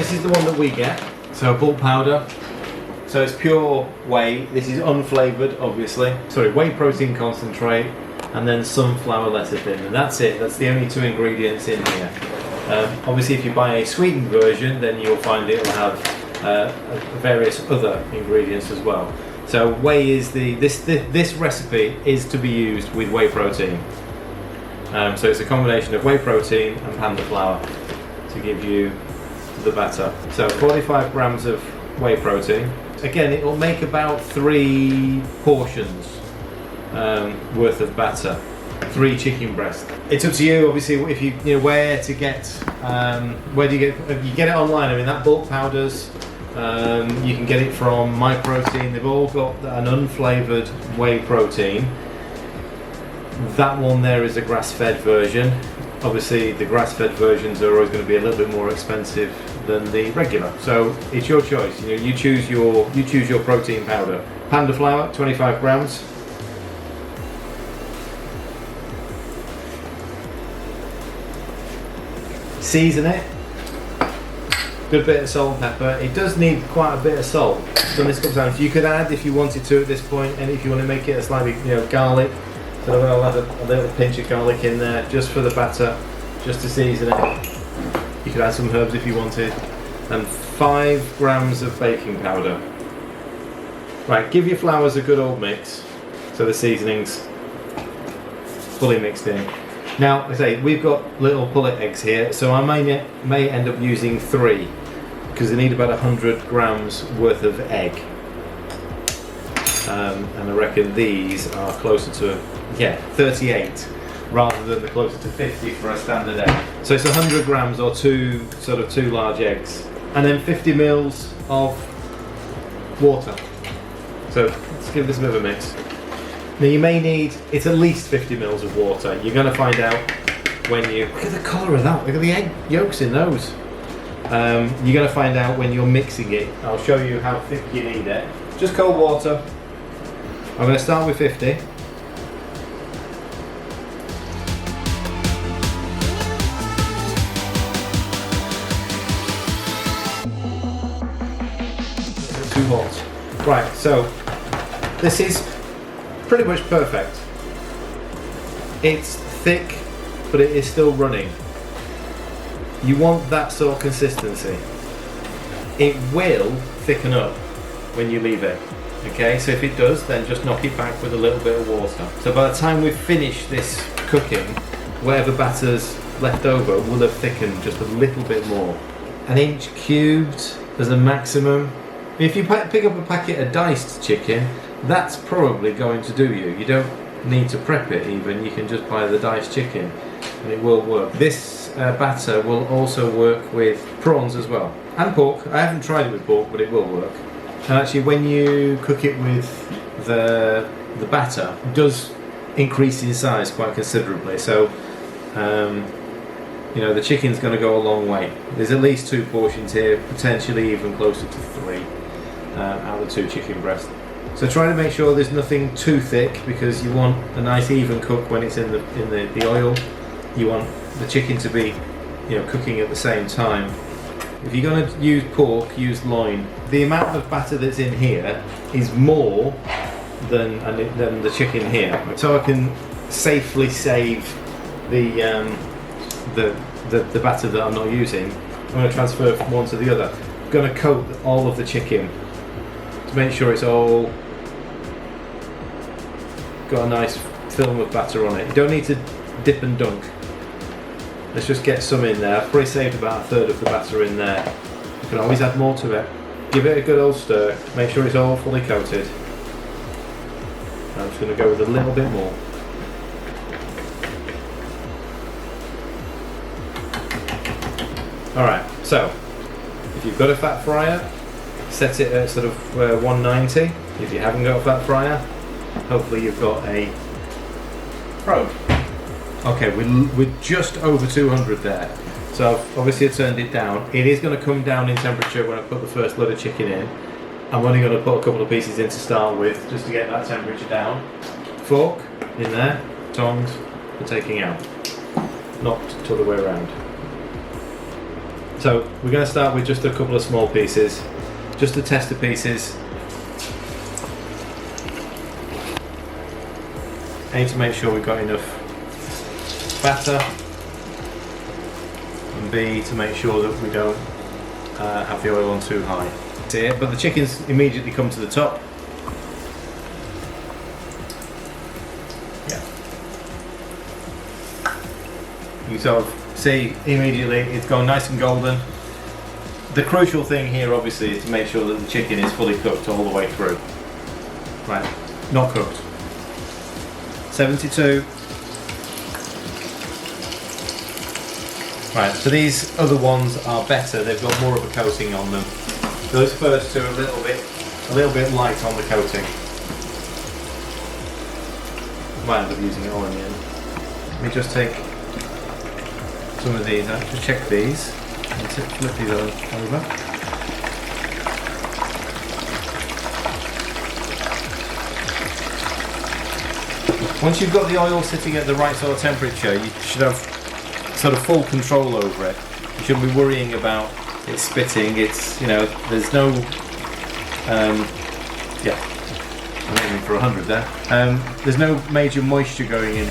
this is the one that we get. So bulk powder. So it's pure whey. This is unflavoured, obviously. Sorry, whey protein concentrate, and then sunflower lecithin, and that's it. That's the only two ingredients in here. Obviously, if you buy a sweetened version, then you'll find it will have various other ingredients as well. So whey is this recipe is to be used with whey protein. So it's a combination of whey protein and panda flour to give you the batter. So 45 grams of whey protein. Again, it will make about 3 portions worth of batter. 3 chicken breasts. It's up to you, obviously, if you know where to get. Where do you get it online? I mean, that bulk powders. You can get it from My Protein. They've all got an unflavoured whey protein. That one there is a grass-fed version. Obviously, the grass-fed versions are always going to be a little bit more expensive than the regular. So it's your choice. You know, you choose your protein powder. Panda flour, 25 grams. Season it. Good bit of salt and pepper. It does need quite a bit of salt when this comes down. So you could add if you wanted to at this point, and if you want to make it a slightly, garlic. So I'll add a little pinch of garlic in there just for the batter, just to season it. You could add some herbs if you wanted, and 5 grams of baking powder. Right, give your flours a good old mix so the seasoning's fully mixed in. Now, like I say, we've got little pullet eggs here, so I may end up using 3 because they need about 100 grams worth of egg. And I reckon these are closer to 38 rather than the closer to 50 for a standard egg. So it's 100 grams or 2 large eggs, and then 50 mils of water. So let's give this a bit of a mix. Now you may need, it's at least 50 mils of water. You're going to find out when you, look at the colour of that, look at the egg yolks in those. You're going to find out when you're mixing it. I'll show you how thick you need it. Just cold water. I'm going to start with 50. Too hot. Right, so this is pretty much perfect. It's thick, but it is still running. You want that sort of consistency. It will thicken up when you leave it. Okay, so if it does, then just knock it back with a little bit of water. So by the time we've finished this cooking, whatever batter's left over will have thickened just a little bit more. 1 inch cubed as a maximum. If you pick up a packet of diced chicken, that's probably going to do you. You don't need to prep it even, you can just buy the diced chicken and it will work. This batter will also work with prawns as well, and pork. I haven't tried it with pork, but it will work. And actually when you cook it with the batter, it does increase in size quite considerably. So the chicken's going to go a long way. There's at least 2 portions here, potentially even closer to 3 out of the 2 chicken breasts. So try to make sure there's nothing too thick, because you want a nice even cook when it's in the oil. You want the chicken to be cooking at the same time. If you're going to use pork, use loin. The amount of batter that's in here is more than the chicken here, so I can safely save the batter that I'm not using. I'm going to transfer from one to the other. I'm going to coat all of the chicken to make sure it's all got a nice film of batter on it. You don't need to dip and dunk. Let's just get some in there. I've probably saved about 1/3 of the batter in there. You can always add more to it. Give it a good old stir. Make sure it's all fully coated. I'm just going to go with a little bit more. Alright, so if you've got a fat fryer, set it at sort of 190. If you haven't got a fat fryer, hopefully you've got a probe. Okay, we're just over 200 there. So I've obviously turned it down. It is going to come down in temperature when I put the first load of chicken in. I'm only going to put a couple of pieces in to start with, just to get that temperature down. Fork in there, tongs for taking out, not the other way around. So we're going to start with just a couple of small pieces, just the tester pieces. A, to make sure we've got enough batter, and B, to make sure that we don't have the oil on too high. See it, but the chickens immediately come to the top. Yeah. You sort of see immediately it's gone nice and golden. The crucial thing here obviously is to make sure that the chicken is fully cooked all the way through. Right, not cooked. 72. Right, so these other ones are better, they've got more of a coating on them. Those first two are a little bit light on the coating. Might end up using it all in the end. Let me just take some of these out, just check these, and flip these over. Once you've got the oil sitting at the right sort of temperature, you should have sort of full control over it. You shouldn't be worrying about it spitting. It's, you know, there's no, yeah, I'm aiming for 100 there. There's no major moisture going in.